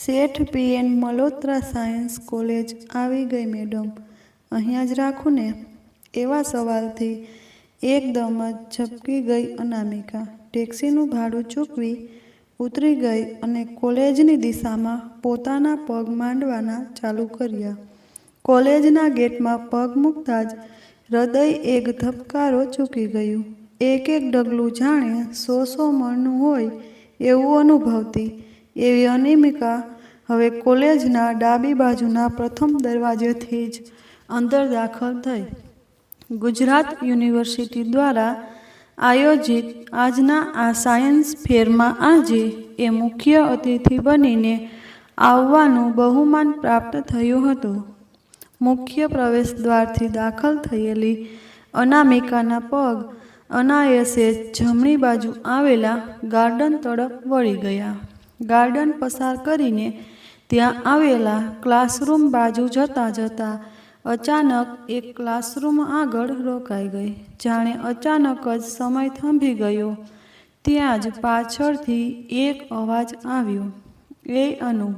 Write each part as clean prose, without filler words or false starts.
શેઠ PN Malhotra science college આવી ગઈ madam, અહીંયા જ રાખું ને? એવા સવાલથી એકદમ જ ઝબકી ગઈ અનામિકા. ટેક્સીનું ભાડું ચૂકવી ઉતરી ગઈ અને કોલેજની દિશામાં પોતાના પગ માંડવાના ચાલુ કર્યા. કોલેજના ગેટમાં પગ મૂકતા જ હૃદય એક ધબકારો ચૂકી ગયું. એક એક ડગલું જાણે 100 મણનું હોય એવું અનુભવતી એવી અનામિકા હવે કોલેજના ડાબી બાજુના પ્રથમ દરવાજેથી જ અંદર દાખલ થઈ. ગુજરાત યુનિવર્સિટી દ્વારા આયોજિત આજના આ સાયન્સ ફેરમાં આજે એ મુખ્ય અતિથિ બનીને આવવાનું બહુમાન પ્રાપ્ત થયું હતું. મુખ્ય પ્રવેશ દ્વારથી દાખલ થયેલી અનામિકાના પગ અનાયાસે જમણી બાજુ આવેલા ગાર્ડન તરફ વળી ગયા. ગાર્ડન પસાર કરીને ત્યાં આવેલા ક્લાસરૂમ બાજુ જતાં જતાં અચાનક એક ક્લાસરૂમ આગળ રોકાઈ ગઈ. જાણે અચાનક જ સમય થંભી ગયો. ત્યાં જ પાછળથી એક અવાજ આવ્યો, "એ અનુ,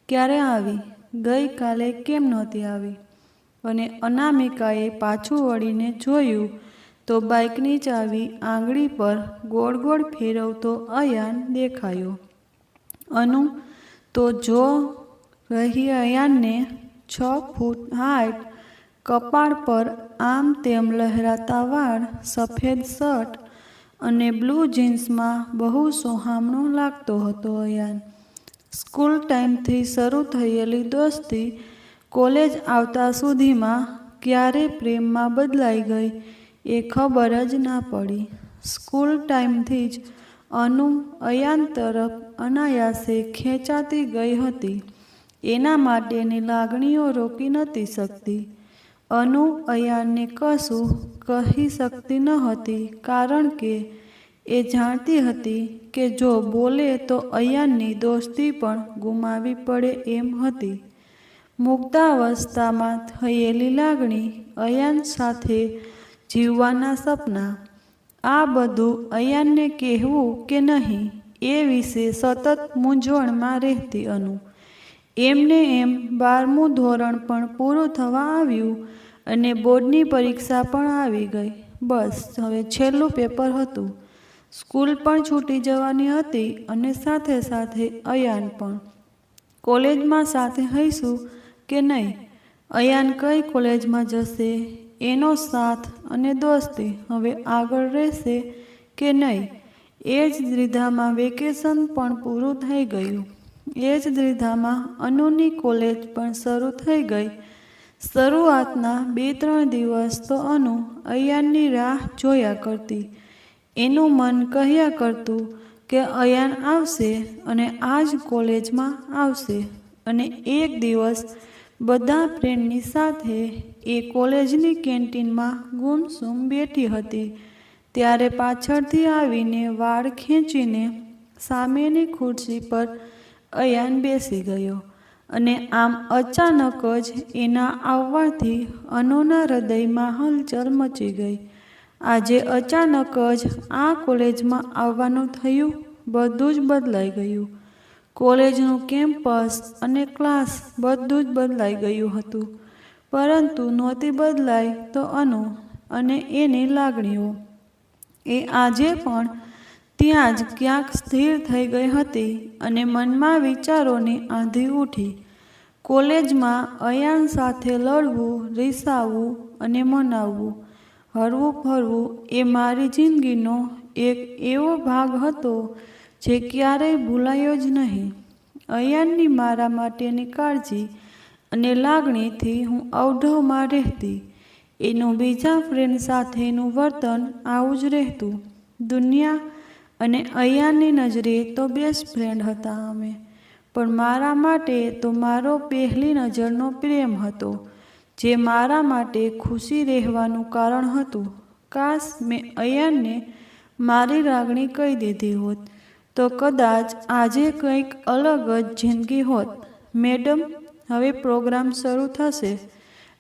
ક્યારે આવી? ગઈકાલે કેમ નહોતી આવી?" અને અનામિકાએ પાછું વળીને જોયું તો બાઇકની ચાવી આંગળી પર ગોળ ગોળ ફેરવતો અયાન દેખાયો. "અનુ, તો જો." રહી અયાનને 6 ફૂટ હાઈટ, કપાળ પર આમ તેમ લહેરાતા વાળ, સફેદ શર્ટ અને બ્લુ જીન્સમાં બહુ સોહામણો લાગતો હતો. અયાન સ્કૂલ ટાઈમથી શરૂ થયેલી દોસ્તી કોલેજ આવતા સુધીમાં ક્યારે પ્રેમમાં બદલાઈ ગઈ એ ખબર જ ના પડી. સ્કૂલ ટાઈમથી જ અનુ અયાન તરફ અનાયાસે ખેંચાતી ગઈ હતી. એના માટેની લાગણીઓ રોકી નહોતી શકતી. અનુ અયાનને કશું કહી શકતી ન હતી કારણ કે એ જાણતી હતી કે જો બોલે તો અયાનની દોસ્તી પણ ગુમાવવી પડે એમ હતી. મુગ્ધાવસ્થામાં થયેલી લાગણી, અયાન સાથે જીવવાના સપના, આ બધું અયાનને કહેવું કે નહીં એ વિશે સતત મૂંઝવણમાં રહેતી અનુ. એમને એમ 12મું ધોરણ પણ પૂરું થવા આવ્યું અને બોર્ડની પરીક્ષા પણ આવી ગઈ. બસ હવે છેલ્લું પેપર હતું. સ્કૂલ પણ છૂટી જવાની હતી અને સાથે સાથે અયાન પણ. કોલેજમાં સાથે હઈશું કે નહીં? અયાન કઈ કોલેજમાં જશે? એનો સાથ અને દોસ્તી હવે આગળ રહેશે કે નહીં? એ જ દ્વિધામાં વેકેશન પણ પૂરું થઈ ગયું. એ જ દ્વિધામાં અનુની કોલેજ પણ શરૂ થઈ ગઈ. શરૂઆતના 2-3 દિવસ તો અનુ અયાનની રાહ જોયા કરતી. એનું મન કહ્યા કરતું કે અયાન આવશે અને આ જ કોલેજમાં આવશે. અને એક દિવસ બધા ફ્રેન્ડની સાથે એ કોલેજની કેન્ટીનમાં ગુમસુમ બેઠી હતી ત્યારે પાછળથી આવીને વાળ ખેંચીને સામેની ખુરશી પર અયાન બેસી ગયો. અને આમ અચાનક જ એના આવવાથી અનુના હૃદયમાં હલચલ મચી ગઈ. આજે અચાનક જ આ કોલેજમાં આવવાનું થયું. બધું જ બદલાઈ ગયું. કોલેજનું કેમ્પસ અને ક્લાસ બધું જ બદલાઈ ગયું હતું. પરંતુ નહોતી બદલાઈ તો અનુ અને એની લાગણીઓ. એ આજે પણ ત્યાં જ ક્યાંક સ્થિર થઈ ગઈ હતી અને મનમાં વિચારોની આંધી ઉઠી. કોલેજમાં અયાન સાથે લડવું, રીસાવવું અને મનાવવું, હરવું ફરવું એ મારી જિંદગીનો એક એવો ભાગ હતો જે ક્યારેય ભૂલાયો જ નહીં. અયાનની મારા માટેની કાળજી અને લાગણીથી હું અવઢવમાં રહેતી. એનું બીજા ફ્રેન્ડ સાથેનું વર્તન આવું જ રહેતું. દુનિયા અને અયાનની નજરે તો બેસ્ટ ફ્રેન્ડ હતા અમે. પણ મારા માટે તો મારો પહેલી નજરનો પ્રેમ હતો જે મારા માટે ખુશી રહેવાનું કારણ હતું. કાશ મેં અયાનને મારી લાગણી કહી દીધી હોત તો કદાચ આજે કંઈક અલગ જ જિંદગી હોત. મેડમ, હવે પ્રોગ્રામ શરૂ થશે.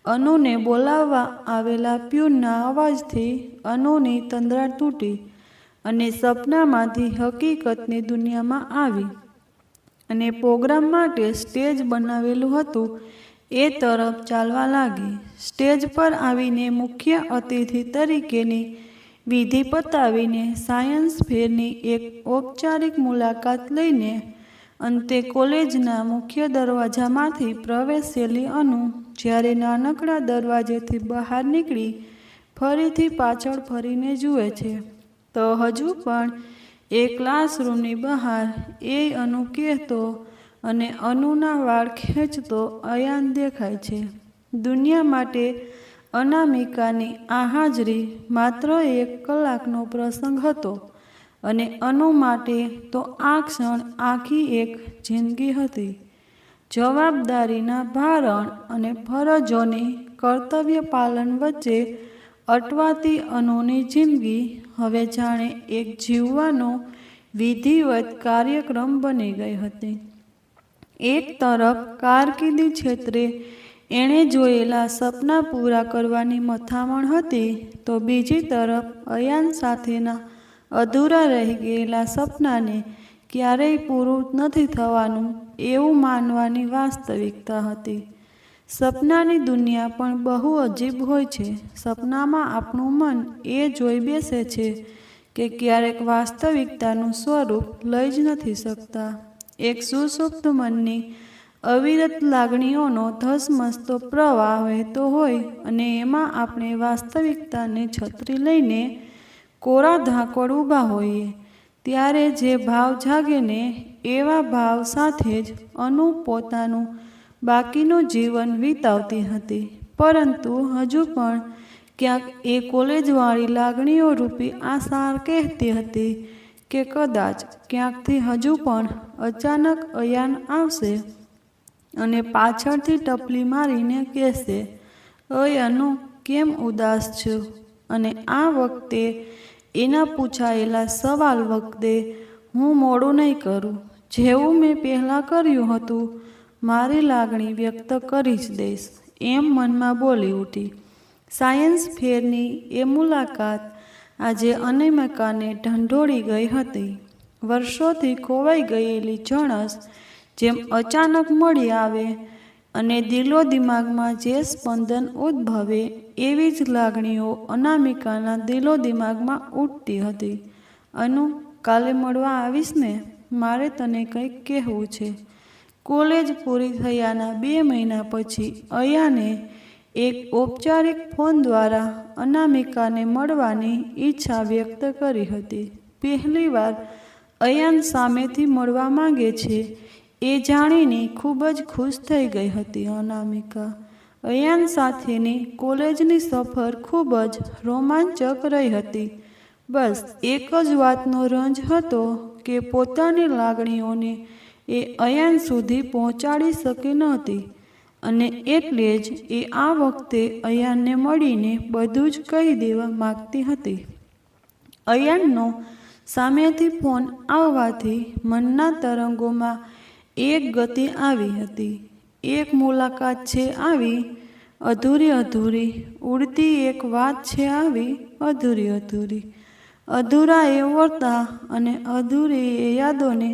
અનુને બોલાવવા આવેલા પ્યુનના અવાજથી અનુની તંદ્રા તૂટી અને સપનામાંથી હકીકતની દુનિયામાં આવી. અને પ્રોગ્રામ માટે સ્ટેજ બનાવેલું હતું એ તરફ ચાલવા લાગી. સ્ટેજ પર આવીને મુખ્ય અતિથિ તરીકેની વિધિ પતાવીને સાયન્સ ફેરની એક ઔપચારિક મુલાકાત લઈને અંતે કોલેજના મુખ્ય દરવાજામાંથી પ્રવેશેલી અનુ જ્યારે નાનકડા દરવાજેથી બહાર નીકળી ફરીથી પાછળ ફરીને જુએ છે તો હજુ પણ એ ક્લાસરૂમની બહાર એ અનુ કહેતો અને અનુના વાળ ખેંચતો અયાન દેખાય છે. દુનિયા માટે અનામિકાની આ હાજરી માત્ર 1 કલાકનો પ્રસંગ હતો અને અનુ માટે તો આ ક્ષણ આખી એક જિંદગી હતી. જવાબદારીના ભારણ અને ફરજોની કર્તવ્ય પાલન વચ્ચે અટવાતી અનુની જિંદગી હવે જાણે એક જીવવાનો વિધિવત કાર્યક્રમ બની ગઈ હતી. એક તરફ કારકિર્દી ક્ષેત્રે એણે જોયેલા સપના પૂરા કરવાની મથામણ હતી તો બીજી તરફ અયાન સાથેના અધૂરા રહી ગયેલા સપનાને ક્યારેય પૂરું નથી થવાનું એવું માનવાની વાસ્તવિકતા હતી. સપનાની દુનિયા પણ બહુ અજીબ હોય છે. સપનામાં આપણું મન એ જોઈ બેસે છે કે ક્યારેક વાસ્તવિકતાનું સ્વરૂપ લઈ જ નથી શકતા. એક સુષુપ્ત મનની અવિરત લાગણીઓનો ધસમસતો પ્રવાહ વહેતો હોય અને એમાં આપણે વાસ્તવિકતાને છત્રી લઈને કોરા ધાકડ ઊભા હોઈએ ત્યારે જે ભાવ જાગે ને એવા ભાવ સાથે જ અનુ પોતાનું બાકીનું જીવન વિતાવતી હતી. પરંતુ હજુ પણ ક્યાંક એ કોલેજવાળી લાગણીઓ રૂપી આશા કહેતી હતી કે કદાચ ક્યાંકથી હજુ પણ અચાનક અયાન આવશે અને પાછળથી ટપલી મારીને કહેશે, "ઓય અનુ, કેમ ઉદાસ છો?" અને આ વખતે એના પૂછાયેલા સવાલ વખતે હું મોડું નહીં કરું. જેવું મેં પહેલાં કર્યું હતું મારી લાગણી વ્યક્ત કરી જ દઈશ એમ મનમાં બોલી ઉઠી. સાયન્સ ફેરની એ મુલાકાત આજે અનામિકાને ઢંઢોળી ગઈ હતી. વર્ષોથી ખોવાઈ ગયેલી જણસ જેમ અચાનક મળી આવે અને દિલો દિમાગમાં જે સ્પંદન ઉદ્ભવે એવી જ લાગણીઓ અનામિકાના દિલો દિમાગમાં ઉઠતી હતી. અનુ, કાલે મળવા આવીશ ને? મારે તને કંઈક કહેવું છે. કોલેજ પૂરી થયાના 2 મહિના પછી અયાને એક ઔપચારિક ફોન દ્વારા અનામિકાને મળવાની ઈચ્છા વ્યક્ત કરી હતી. પહેલીવાર અયાન સામેથી મળવા માંગે છે એ જાણીને ખૂબ જ ખુશ થઈ ગઈ હતી અનામિકા. અયાન સાથેની કોલેજની સફર ખૂબ જ રોમાંચક રહી હતી. બસ એક જ વાતનો રંજ હતો કે પોતાની લાગણીઓને એ અયાન સુધી પહોંચાડી શકી નહોતી અને એટલે જ એ આ વખતે અયાનને મળીને બધું જ કહી દેવા માગતી હતી. અયાનનો સામેથી ફોન આવવાથી મનના તરંગોમાં એક ગતિ આવી હતી. એક મુલાકાત છે આવી અધૂરી અધૂરી, ઉડતી એક વાત છે આવી અધૂરી અધૂરી, અધૂરા એ વર્તા અને અધૂરી એ યાદોને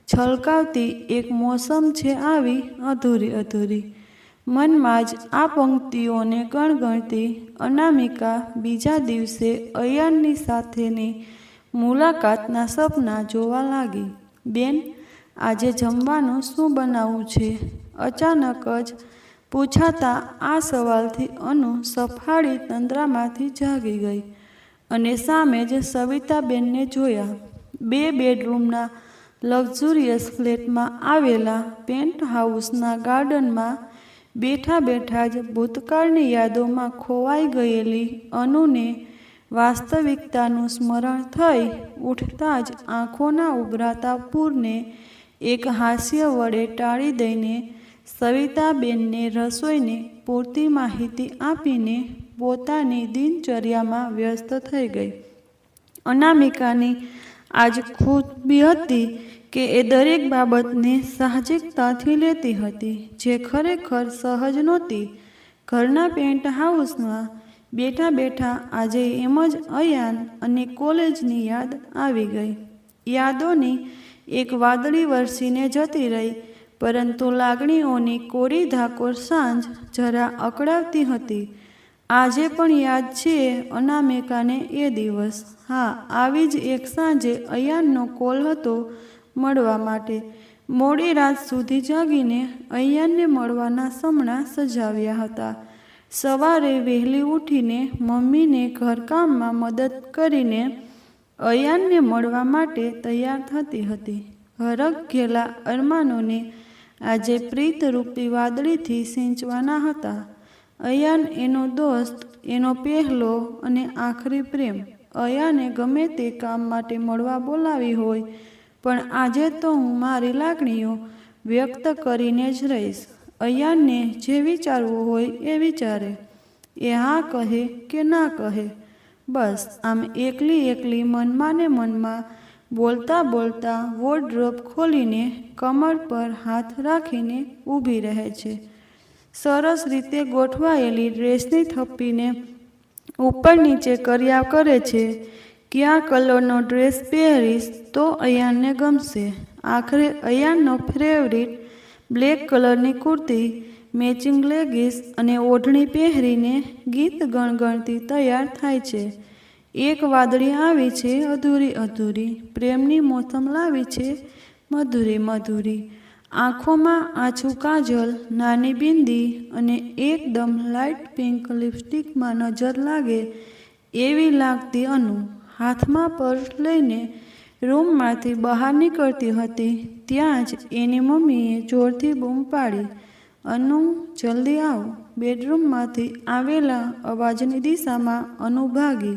છલકાવતી એક મોસમ છે આવી અધૂરી અધૂરી. મનમાં જ આ પંક્તિઓને ગણગણતી અનામિકા બીજા દિવસે અયાનની સાથેની મુલાકાતના સપના જોવા લાગી. "બેન, આજે જમવાનું શું બનાવવું છે?" અચાનક જ પૂછાતા આ સવાલથી અનુ સફાળી તંદ્રામાંથી જાગી ગઈ અને સામે જ સવિતાબેનને જોયા. 2 બેડરૂમના લક્ઝુરિયસ ફ્લેટમાં આવેલા પેન્ટ હાઉસના ગાર્ડનમાં બેઠા બેઠા જ ભૂતકાળની યાદોમાં ખોવાઈ ગયેલી અનુને વાસ્તવિકતાનું સ્મરણ થઈ ઉઠતા જ આંખોના ઉભરાતા પૂરને એક હાસ્ય વડે ટાળી દઈને સવિતાબેનને રસોઈની પૂરતી માહિતી આપીને પોતાની દિનચર્યામાં વ્યસ્ત થઈ ગઈ. અનામિકાની આજ ખૂબી હતી કે એ દરેક બાબતને સાહજિકતાથી લેતી હતી જે ખરેખર સહજ નહોતી. ઘરના પેન્ટ હાઉસમાં બેઠા બેઠા આજે એમ જ અયાન અને કોલેજની યાદ આવી ગઈ. યાદોની એક વાદળી વરસીને જતી રહી, પરંતુ લાગણીઓની કોરી ધાકોર સાંજ જરા અકળાવતી હતી. આજે પણ યાદ છે અનામિકાને એ દિવસ. હા, આવી જ એક સાંજે અયાનનો કોલ હતો મળવા માટે. મોડી રાત સુધી જાગીને અયાનને મળવાના સમણા સજાવ્યા હતા. સવારે વહેલી ઉઠીને મમ્મીને ઘરકામમાં મદદ કરીને અયાનને મળવા માટે તૈયાર થતી હતી. હરખ-ઘેલા અરમાનોને આજે પ્રીતરૂપી વાદળીથી સિંચવાના હતા. અયાન એનો દોસ્ત, એનો પહેલો અને આખરી પ્રેમ. અયાને ગમે તે કામ માટે મળવા બોલાવી હોય, પણ આજે તો હું મારી લાગણીઓ વ્યક્ત કરીને જ રહીશ. અયાનને જે વિચારવું હોય એ વિચારે, એ હા કહે કે ના કહે. બસ આમ એકલી મનમાં ને મનમાં બોલતા બોલતા વોર્ડરોબ ખોલીને કમર પર હાથ રાખીને ઊભી રહે છે. સરસ રીતે ગોઠવાયેલી ડ્રેસની થપ્પીને ઉપર નીચે કર્યા કરે છે. કયા કલરનો ડ્રેસ પહેરીશ તો અયાનને ગમશે? આખરે અયાનનો ફેવરિટ બ્લેક કલરની કુર્તી, મેચિંગ લેગીસ અને ઓઢણી પહેરીને ગીત ગણગણતી તૈયાર થાય છે. એક વાદળી આવી છે અધૂરી, પ્રેમની મોસમ લાવી છે મધુરી. આંખોમાં આછું કાજલ, નાની બિંદી અને એકદમ લાઇટ પિંક લિપસ્ટિકમાં નજર લાગે એવી લાગતી અનુ હાથમાં પર્સ લઈને રૂમમાંથી બહાર નીકળતી હતી ત્યાં જ એની મમ્મીએ જોરથી બૂમ પાડી, અનુ જલ્દી આવ. બેડરૂમમાંથી આવેલા અવાજની દિશામાં અનુ ભાગી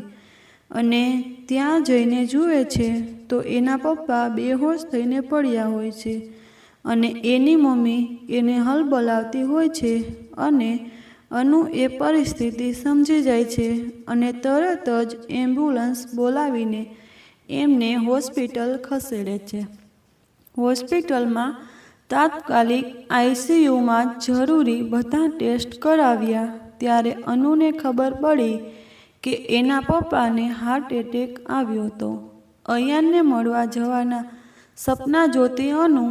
અને ત્યાં જઈને જુએ છે તો એના પપ્પા બેહોશ થઈને પડ્યા હોય છે અને એની મમ્મી એને હલબલાવતી હોય છે અને અનુ એ પરિસ્થિતિ સમજી જાય છે અને તરત જ એમ્બ્યુલન્સ બોલાવીને એમને હોસ્પિટલ ખસેડે છે. હોસ્પિટલમાં તાત્કાલિક આઈસીયુમાં જરૂરી બધા ટેસ્ટ કરાવ્યા ત્યારે અનુને ખબર પડી કે એના પપ્પાને હાર્ટ એટેક આવ્યો હતો. અયાનને મળવા જવાના સપના જોતી અનુ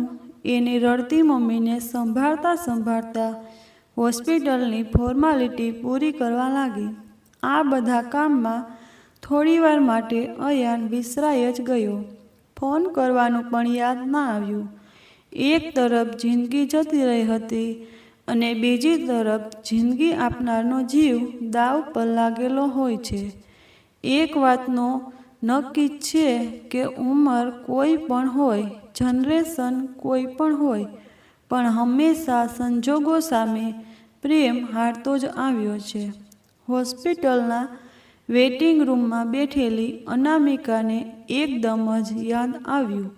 એની રડતી મમ્મીને સંભાળતા હોસ્પિટલની ફોર્માલિટી પૂરી કરવા લાગી. આ બધા કામમાં થોડીવાર માટે અયાન વિસરાઈ જ ગયો. ફોન કરવાનું પણ યાદ ના આવ્યું. એક તરફ જિંદગી જતી રહી હતી અને બીજી તરફ જિંદગી આપનારનો જીવ દાવ પર લાગેલો હોય છે. એક વાતનો નક્કી છે કે ઉંમર કોઈ પણ હોય, જનરેશન કોઈ પણ હોય, પણ હંમેશા સંજોગો સામે પ્રેમ હારતો જ આવ્યો છે. હોસ્પિટલના વેઇટિંગ રૂમમાં બેઠેલી અનામિકાને એકદમ જ યાદ આવ્યું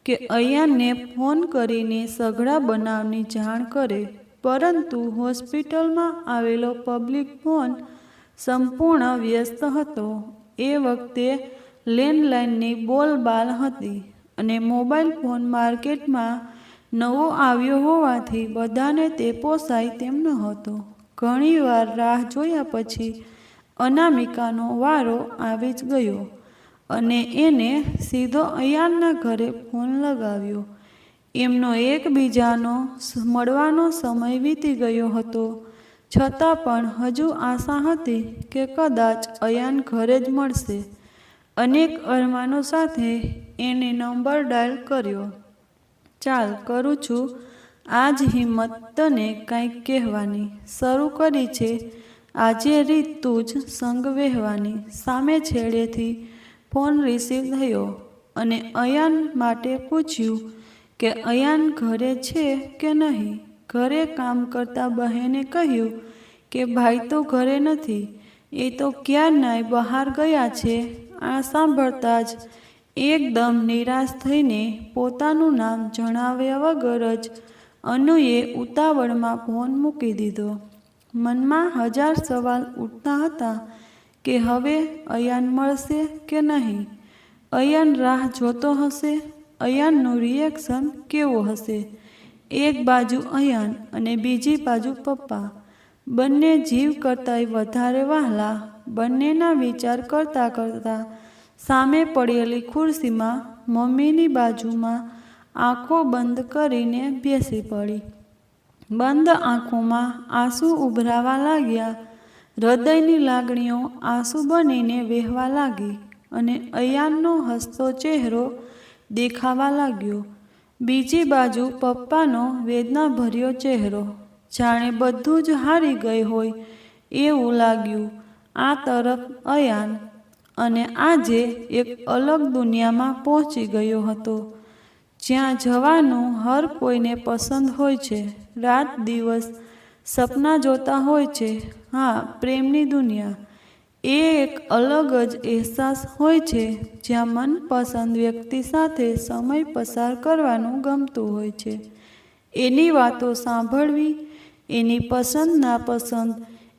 કે અયાનને ફોન કરીને સઘળા બનાવની જાણ કરે, પરંતુ હોસ્પિટલમાં આવેલો પબ્લિક ફોન સંપૂર્ણ વ્યસ્ત હતો. એ વખતે લેન્ડલાઇનની બોલબાલ હતી અને મોબાઈલ ફોન માર્કેટમાં નવો આવ્યો હોવાથી બધાને તે પોસાય તેમ ન હતો. ઘણીવાર રાહ જોયા પછી અનામિકાનો વારો આવી જ ગયો અને એને સીધો અયાનના ઘરે ફોન લગાવ્યો. એમનો એકબીજાનો મળવાનો સમય વીતી ગયો હતો, છતાં પણ હજુ આશા હતી કે કદાચ અયાન ઘરે જ મળશે. અનેક અરમાનો સાથે એને નંબર ડાયલ કર્યો. ચાલ કરું છું આજ હિંમત તને કંઈક કહેવાની. શરૂ કરી છે આજે રીત તું જ સંગ વહેવાની. સામે છેડેથી ફોન રિસીવ થયો અને અયાન માટે પૂછ્યું કે અયાન ઘરે છે કે નહીં. ઘરે કામ કરતા બહેને કહ્યું કે ભાઈ તો ઘરે નથી, એ તો ક્યારનાય બહાર ગયા છે. આ સાંભળતા જ એકદમ નિરાશ થઈને પોતાનું નામ જણાવ્યા વગર જ અનુએ ઉતાવળમાં ફોન મૂકી દીધો. મનમાં હજાર સવાલ ઉઠતા હતા કે હવે અયાન મળશે કે નહીં. અયાન રાહ જોતો હશે, અયાનનું રિએક્શન કેવું હશે. એક બાજુ અયાન અને બીજી બાજુ પપ્પા, બંને જીવ કરતાંય વધારે વહાલા. બંનેના વિચાર કરતાં સામે પડેલી ખુરશીમાં મમ્મીની બાજુમાં આંખો બંધ કરીને બેસી પડી. બંધ આંખોમાં આંસુ ઉભરાવા લાગ્યા. હૃદયની લાગણીઓ આંસુ બનીને વહેવા લાગી અને અયાનનો હસતો ચહેરો દેખાવા લાગ્યો. બીજી બાજુ પપ્પાનો વેદનાભર્યો ચહેરો, જાણે બધું જ હારી ગઈ હોય એવું લાગ્યું. આ તરફ અયાન અને આજે એક અલગ દુનિયામાં પહોંચી ગયો હતો, જ્યાં જવાનું હર કોઈને પસંદ હોય છે. રાત દિવસ સપના જોતા હોય છે. હા, પ્રેમની દુનિયા એ એક અલગ જ અહેસાસ હોય છે, જ્યાં મનપસંદ વ્યક્તિ સાથે સમય પસાર કરવાનું ગમતું હોય છે. એની વાતો સાંભળવી, એની પસંદ નાપસંદ,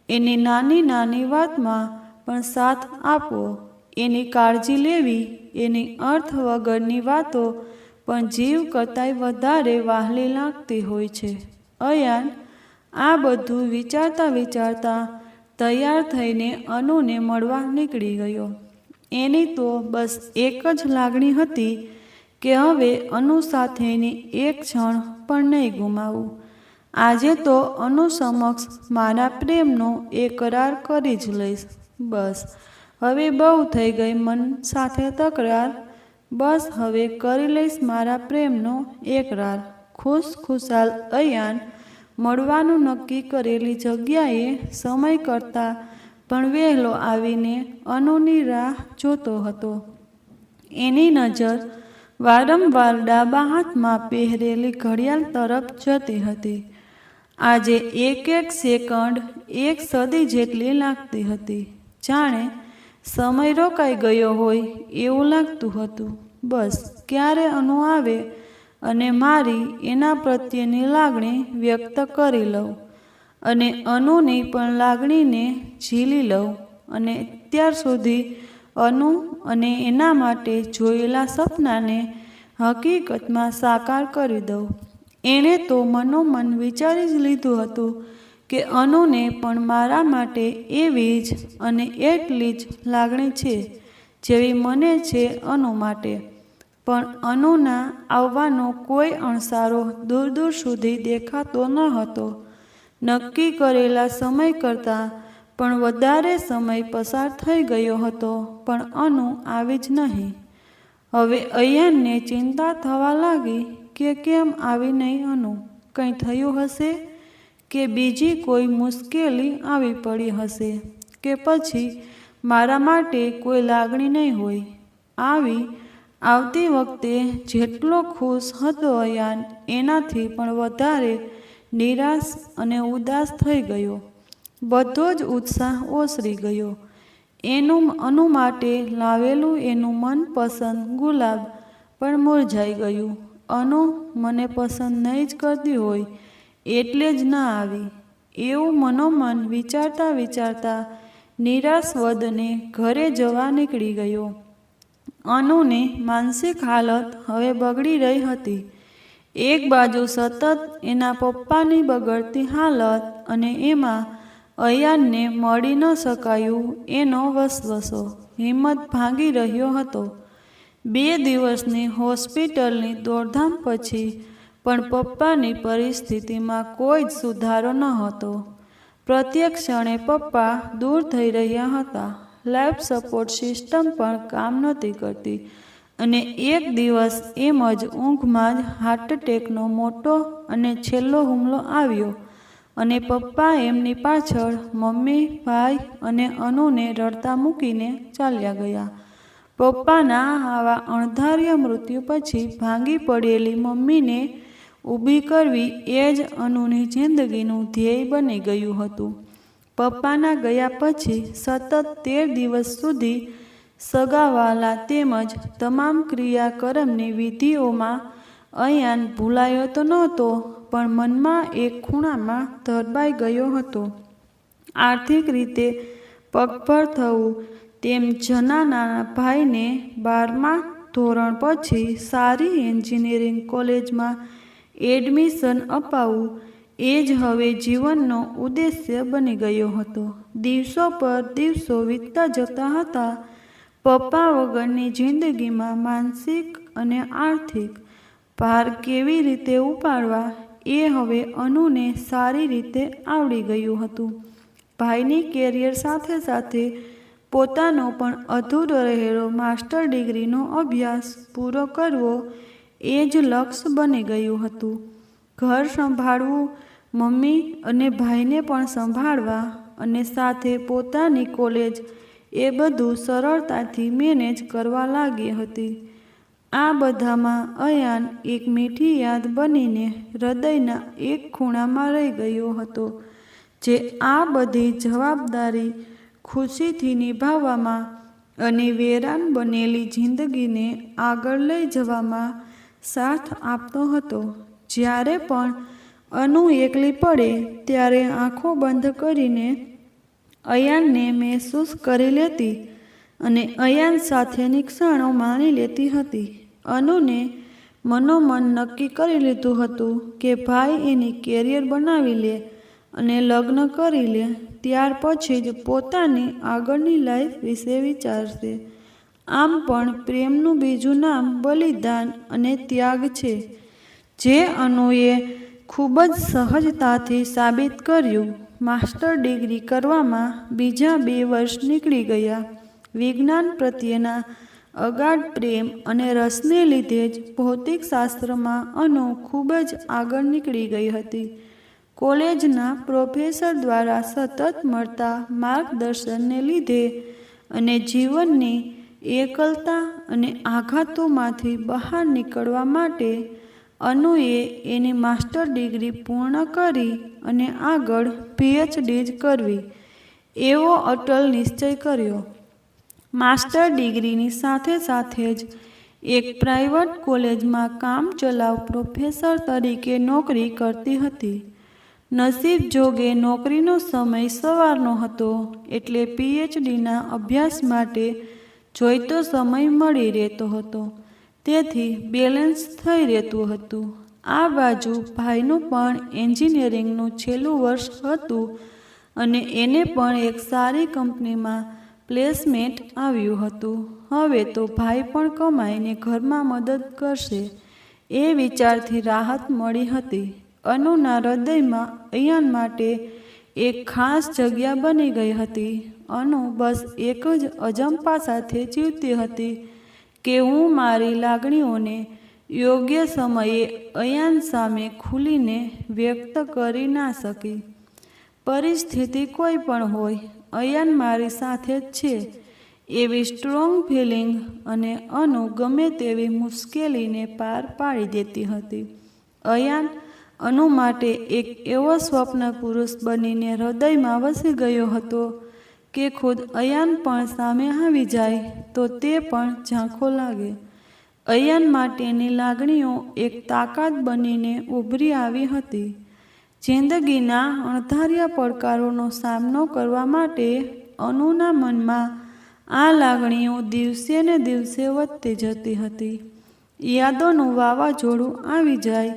એની નાની નાની વાતમાં પણ સાથ આપવો, એની કાળજી લેવી, એની અર્થ વગરની વાતો પણ જીવ કરતાંય વધારે વહાલી લાગતી હોય છે. અયાન આ બધું વિચારતા વિચારતા તૈયાર થઈને અનુને મળવા નીકળી ગયો. એની તો બસ એક જ લાગણી હતી કે હવે અનુ સાથેની એક ક્ષણ પણ નહીં ગુમાવું. આજે તો અનુ સમક્ષ મારા પ્રેમનો એકરાર કરી જ લઈશ. બસ હવે બહુ થઈ ગઈ મન સાથે તકરાર. બસ હવે કરી લઈશ મારા પ્રેમનો એકરાર. ખુશખુશાલ અયાન મળવાનું નક્કી કરેલી જગ્યાએ સમય કરતાં પણ વહેલો આવીને અનુની રાહ જોતો હતો. એની નજર વારંવાર ડાબા હાથમાં પહેરેલી ઘડિયાળ તરફ જતી હતી. આજે એક એક સેકન્ડ એક સદી જેટલી લાગતી હતી, જાણે સમય રોકાઈ ગયો હોય એવું લાગતું હતું. બસ ક્યારે અનુ આવે અને મારી એના પ્રત્યેની લાગણી વ્યક્ત કરી લઉં અને અનુની પણ લાગણીને ઝીલી લઉં અને ત્યાર સુધી અનુ અને એના માટે જોયેલા સપનાને હકીકતમાં સાકાર કરી દઉં. એણે તો મનોમન વિચારી જ લીધું હતું કે અનુને પણ મારા માટે એવી જ અને એટલી જ લાગણી છે જેવી મને છે અનુ માટે. પણ અનુના આવવાનો કોઈ અણસારો દૂર દૂર સુધી દેખાતો ન હતો. નક્કી કરેલા સમય કરતાં પણ વધારે સમય પસાર થઈ ગયો હતો, પણ અનુ આવી જ નહીં. હવે અયાનને ચિંતા થવા લાગી કે કેમ આવી નહીં અનુ? કંઈ થયું હશે કે બીજી કોઈ મુશ્કેલી આવી પડી હશે કે પછી મારા માટે કોઈ લાગણી નહીં હોય. આવતી વખતે જેટલો ખુશ હતો અયાન, એનાથી પણ વધારે નિરાશ અને ઉદાસ થઈ ગયો. બધો જ ઉત્સાહ ઓસરી ગયો. એનું અનુ માટે લાવેલું એનું મનપસંદ ગુલાબ પણ મુરઝાઈ ગયું. અનુ મને પસંદ નહીં જ કરતી હોય એટલે જ ના આવી, એવું મનોમન વિચારતા વિચારતા નિરાશ વદને ઘરે જવા નીકળી ગયો. અનુની માનસિક હાલત હવે બગડી રહી હતી. એક બાજુ સતત એના પપ્પાની બગડતી હાલત અને એમાં અયાનને મળી ન શકાયું એનો વસવસો હિંમત ભાંગી રહ્યો હતો. 2 દિવસની હોસ્પિટલની દોડધામ પછી પણ પપ્પાની પરિસ્થિતિમાં કોઈ જ સુધારો ન હતો. પ્રત્યેક ક્ષણે પપ્પા દૂર થઈ રહ્યા હતા. લાઈફ સપોર્ટ સિસ્ટમ પણ કામ નહોતી કરતી અને એક દિવસ એમ જ ઊંઘમાં જ હાર્ટ એટેકનો મોટો અને છેલ્લો હુમલો આવ્યો અને પપ્પા એમની પાછળ મમ્મી, ભાઈ અને અનુને રડતા મૂકીને ચાલ્યા ગયા. પપ્પાના આવા અણધાર્ય મૃત્યુ પછી ભાંગી પડેલી મમ્મીને ઊભી કરવી એ જ અનુની જિંદગીનું ધ્યેય બની ગયું હતું. પપ્પાના ગયા પછી સતત 13 દિવસ સુધી સગાવાલા તેમજ તમામ ક્રિયાકર્મની વિધિઓમાં અયાન ભૂલાયો તો નહોતો, પણ મનમાં એક ખૂણામાં ધરબાઈ ગયો હતો. આર્થિક રીતે પગભર થવું, તેમ જના નાના ભાઈને 12મા ધોરણ પછી સારી એન્જિનિયરિંગ કોલેજમાં એડમિશન અપાવવું એ જ હવે જીવનનો ઉદ્દેશ્ય બની ગયો હતો. દિવસો પર દિવસો વીતતા જતા હતા. પપ્પા વગરની જિંદગીમાં માનસિક અને આર્થિક ભાર કેવી રીતે ઉપાડવા એ હવે અનુને સારી રીતે આવડી ગયું હતું. ભાઈની કેરિયર સાથે સાથે પોતાનો પણ અધૂરો રહેલો માસ્ટર ડિગ્રીનો અભ્યાસ પૂરો કરવો એ જ લક્ષ્ય બની ગયું હતું. ઘર સંભાળવું, મમ્મી અને ભાઈને પણ સંભાળવા અને સાથે પોતાની કોલેજ, એ બધું સરળતાથી મેનેજ કરવા લાગી હતી. આ બધામાં અયાન એક મીઠી યાદ બનીને હૃદયના એક ખૂણામાં રહી ગયો હતો, જે આ બધી જવાબદારી ખુશીથી નિભાવવામાં અને વેરાન બનેલી જિંદગીને આગળ લઈ જવામાં સાથ આપતો હતો. જ્યારે પણ અનુ એકલી પડે ત્યારે આંખો બંધ કરીને અયાનને મહેસૂસ કરી લેતી અને અયાન સાથેની ક્ષણો માણી લેતી હતી. અનુને મનોમન નક્કી કરી લીધું હતું કે ભાઈ એની કેરિયર બનાવી લે અને લગ્ન કરી લે, ત્યાર પછી જ પોતાની આગળની લાઈફ વિશે વિચારશે. આમ પણ પ્રેમનું બીજું નામ બલિદાન અને ત્યાગ છે, જે અનુએ ખૂબ જ સહજતાથી સાબિત કર્યું. માસ્ટર ડિગ્રી કરવામાં બીજા 2 વર્ષ નીકળી ગયા. વિજ્ઞાન પ્રત્યેના અગાઢ પ્રેમ અને રસને લીધે જ ભૌતિકશાસ્ત્રમાં અનુ ખૂબ જ આગળ નીકળી ગઈ હતી. કોલેજના પ્રોફેસર દ્વારા સતત મળતા માર્ગદર્શનને લીધે અને જીવનની એકલતા અને આઘાતોમાંથી બહાર નીકળવા માટે અનુએ એની માસ્ટર ડિગ્રી પૂર્ણ કરી અને આગળ PhD જ કરવી એવો અટલ નિશ્ચય કર્યો. માસ્ટર ડિગ્રીની સાથે સાથે જ એક પ્રાઇવેટ કોલેજમાં કામચલાઉ પ્રોફેસર તરીકે નોકરી કરતી હતી. નસીબ જોગે નોકરીનો સમય સવારનો હતો, એટલે PhDના અભ્યાસ માટે જોઈતો સમય મળી રહેતો હતો. તેથી બેલેન્સ થઈ રહેતું હતું. આ બાજુ ભાઈનું પણ એન્જિનિયરિંગનું છેલ્લું વર્ષ હતું અને એને પણ એક સારી કંપનીમાં પ્લેસમેન્ટ આવ્યું હતું. હવે તો ભાઈ પણ કમાઈને ઘરમાં મદદ કરશે એ વિચારથી રાહત મળી હતી. અનુના હૃદયમાં અયાન માટે એક ખાસ જગ્યા બની ગઈ હતી. અનુ બસ એક જ અજંપા સાથે જીવતી હતી કે હું મારી લાગણીઓને યોગ્ય સમયે અયાન સામે ખુલીને વ્યક્ત કરી ના શકી. પરિસ્થિતિ કોઈ પણ હોય, અયાન મારી સાથે જ છે એવી સ્ટ્રોંગ ફિલિંગ અને અનુ ગમે તેવી મુશ્કેલીને પાર પાડી દેતી હતી. અયાન અનુ માટે એક એવો સ્વપ્ન પુરુષ બનીને હૃદયમાં વસી ગયો હતો કે ખુદ અયાન પણ સામે આવી જાય તો તે પણ ઝાંખો લાગે. અયાન માટેની લાગણીઓ એક તાકાત બનીને ઉભરી આવી હતી. જિંદગીના અણધાર્યા પડકારોનો સામનો કરવા માટે અનુના મનમાં આ લાગણીઓ દિવસે ને દિવસે વધતી જતી હતી. યાદોનું વાવાઝોડું આવી જાય,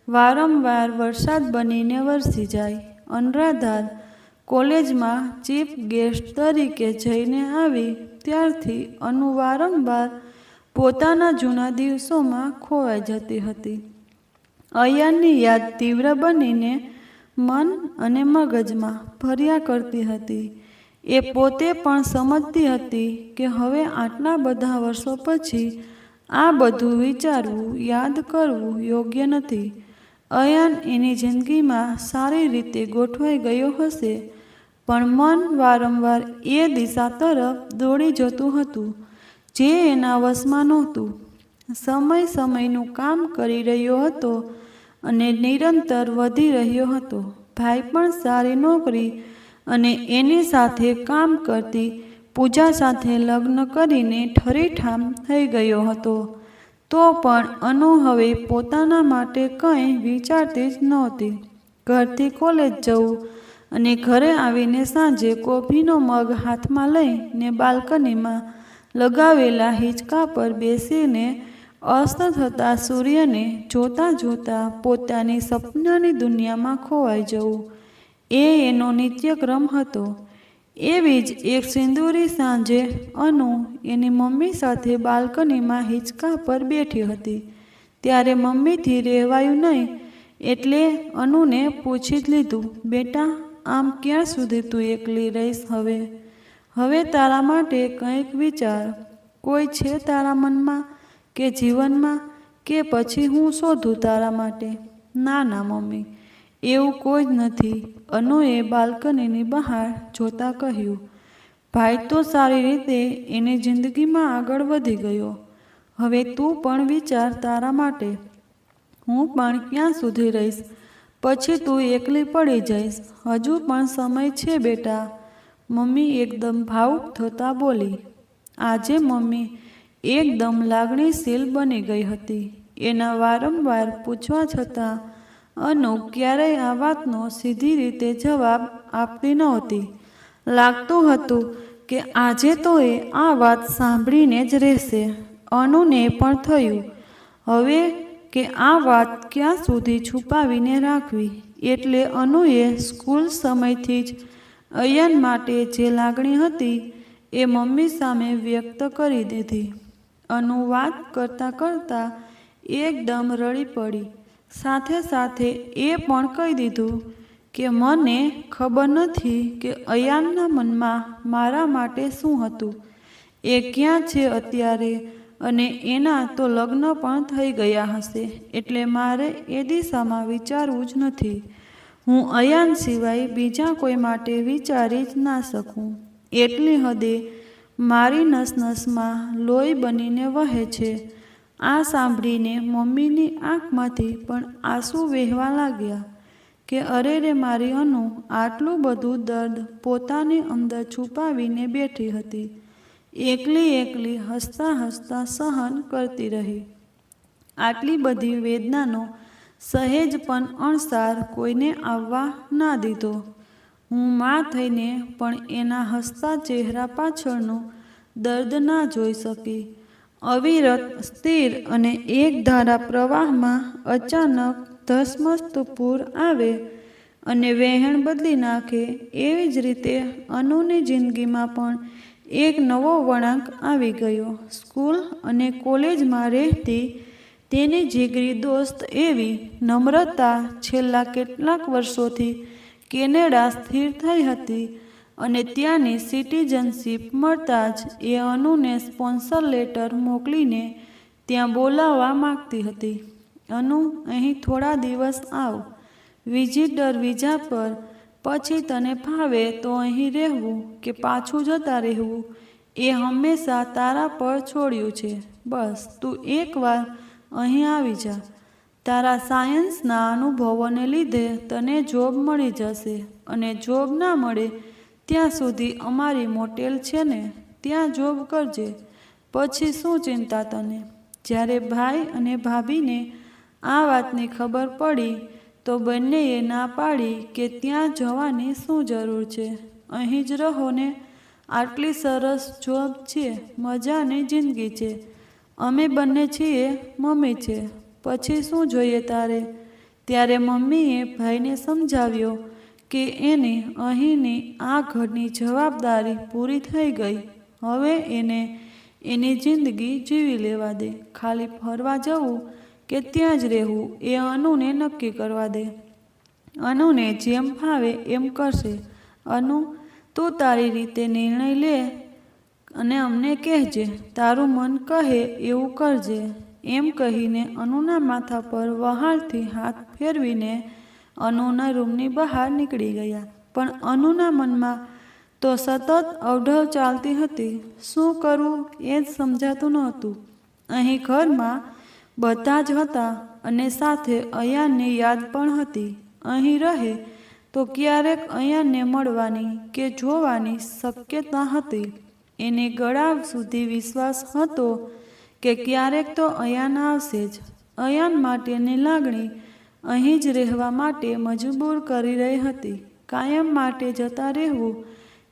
વારંવાર વરસાદ બનીને વરસી જાય. અનરાધાર કોલેજમાં ચીફ ગેસ્ટ તરીકે જઈને આવી ત્યારથી અનુ વારંવાર પોતાના જૂના દિવસોમાં ખોવાઈ જતી હતી. અયાનની યાદ તીવ્ર બનીને મન અને મગજમાં ભર્યા કરતી હતી. એ પોતે પણ સમજતી હતી કે હવે આટલા બધા વર્ષો પછી આ બધું વિચારવું, યાદ કરવું યોગ્ય નથી. અયાન એની જિંદગીમાં સારી રીતે ગોઠવાઈ ગયો હશે, પણ મન વારંવાર એ દિશા તરફ દોડી જતું હતું જે એના વશમાં નહોતું. સમય સમયનું કામ કરી રહ્યો હતો અને નિરંતર વધી રહ્યો હતો. ભાઈ પણ સારી નોકરી અને એની સાથે કામ કરતી પૂજા સાથે લગ્ન કરીને ઠરીઠામ થઈ ગયો હતો. તો પણ અનુ હવે પોતાના માટે કંઈ વિચારતી જ નહોતી. ઘરથી કોલેજ જવું અને ઘરે આવીને સાંજે કોફીનો મગ હાથમાં લઈને બાલ્કનીમાં લગાવેલા હિંચકા પર બેસીને અસ્ત થતા સૂર્યને જોતાં જોતાં પોતાની સપનાની દુનિયામાં ખોવાઈ જવું, એ એનો નિત્યક્રમ હતો. એવી જ એક સિંદૂરી સાંજે અનુ એની મમ્મી સાથે બાલ્કનીમાં હિંચકા પર બેઠી હતી. ત્યારે મમ્મીથી રહેવાયું નહીં એટલે અનુને પૂછી જ લીધું, બેટા આમ ક્યાં સુધી તું એકલી રહીશ? હવે તારા માટે કંઈક વિચાર. કોઈ છે તારા મનમાં કે જીવનમાં, કે પછી હું શોધું તારા માટે? ના મમ્મી, એવું કોઈ જ નથી, અનુએ બાલ્કનીની બહાર જોતા કહ્યું. ભાઈ તો સારી રીતે એની જિંદગીમાં આગળ વધી ગયો. હવે તું પણ વિચાર તારા માટે. હું પણ ક્યાં સુધી રહીશ? પછી તું એકલી પડી જઈશ. હજુ પણ સમય છે બેટા. મમ્મી એકદમ ભાવુક થતા બોલી. આજે મમ્મી એકદમ લાગણીશીલ બની ગઈ હતી. એના વારંવાર પૂછવા છતાં અનુ ક્યારેય આ વાતનો સીધી રીતે જવાબ આપતી નહોતી. લાગતું હતું કે આજે તો એ આ વાત સાંભળીને જ રહેશે. અનુને પણ થયું હવે કે આ વાત ક્યાં સુધી છુપાવીને રાખવી. એટલે અનુએ સ્કૂલ સમયથી જ અયન માટે જે લાગણી હતી એ મમ્મી સામે વ્યક્ત કરી દીધી. અનુ વાત કરતાં એકદમ રડી પડી. સાથે સાથે એ પણ કહી દીધું કે મને ખબર નથી કે અયાનના મનમાં મારા માટે શું હતું. એ ક્યાં છે અત્યારે? અને એના તો લગ્ન પણ થઈ ગયા હશે, એટલે મારે એ દિશામાં વિચારવું જ નથી. હું અયાન સિવાય બીજા કોઈ માટે વિચારી જ ના શકું. એટલી હદે મારી નસનસમાં લોહી બનીને વહે છે. આ સાંભળીને મમ્મીની આંખમાંથી પણ આંસુ વહેવા લાગ્યા કે અરે રે, મારી અનુ આટલું બધું દર્દ પોતાની અંદર છુપાવીને બેઠી હતી. એકલી હસતા સહન કરતી રહી. આટલી બધી વેદનાનો સહેજ પણ અણસાર કોઈને આવવા ના દીધો. હું માં થઈને પણ એના હસતા ચહેરા પાછળનું દર્દ ના જોઈ શકી. અવિરત, સ્થિર અને એકધારા પ્રવાહમાં અચાનક ધસમસતું પૂર આવે અને વહેણ બદલી નાખે, એવી જ રીતે અનુની જિંદગીમાં પણ એક નવો વળાંક આવી ગયો. સ્કૂલ અને કોલેજમાં રહેતી તેની જીગરી દોસ્ત એવી નમ્રતા છેલ્લા કેટલાક વર્ષોથી કેનેડા સ્થિર થઈ હતી અને ત્યાંની સિટીઝનશીપ મળતા જ એ અનુને સ્પોન્સર લેટર મોકલીને ત્યાં બોલાવવા માગતી હતી. અનુ, અહીં થોડા દિવસ આવ, વિઝિટર વિઝા પર. પછી તને ફાવે તો અહીં રહેવું કે પાછું જતા રહેવું એ હંમેશા તારા પર છોડ્યું છે. બસ તું એકવાર અહીં આવી જા. તારા સાયન્સના અનુભવોને લીધે તને જોબ મળી જશે અને જોબ ના મળે ત્યાં સુધી અમારી મોટેલ છે ને, ત્યાં જોબ કરજે. પછી શું ચિંતા તને? જ્યારે ભાઈ અને ભાભીને આ વાતની ખબર પડી તો બંનેએ ના પાડી કે ત્યાં જવાની શું જરૂર છે, અહીં જ રહો ને. આટલી સરસ જોબ છે, મજાની જિંદગી છે. અમે બંને છીએ, મમ્મી છે. પછી શું જોઈએ તારે? ત્યારે મમ્મીએ ભાઈને સમજાવ્યો કે એની અહીંની આ ઘરની જવાબદારી પૂરી થઈ ગઈ. હવે એને એની જિંદગી જીવી લેવા દે. ખાલી ફરવા જવું કે ત્યાં જ રહેવું એ અનુને નક્કી કરવા દે. અનુને જેમ ફાવે એમ કરશે. અનુ, તું તારી રીતે નિર્ણય લે અને અમને કહેજે. તારું મન કહે એવું કરજે. એમ કહીને અનુના માથા પર વહાલથી હાથ ફેરવીને અનુના રૂમની બહાર નીકળી ગયા. પણ અનુના મનમાં તો સતત અવઢવ ચાલતી હતી. શું કરવું એ જ સમજાતું નહોતું. અહીં ઘરમાં બધા જ હતા અને સાથે અયાનની યાદ પણ હતી. અહીં રહે તો ક્યારેક અયાનને મળવાની કે જોવાની શક્યતા હતી. એને ગળા સુધી વિશ્વાસ હતો કે ક્યારેક તો અયાન આવશે જ. અયાન માટેની લાગણી અહીં જ રહેવા માટે મજબૂર કરી રહી હતી. કાયમ માટે જતા રહેવું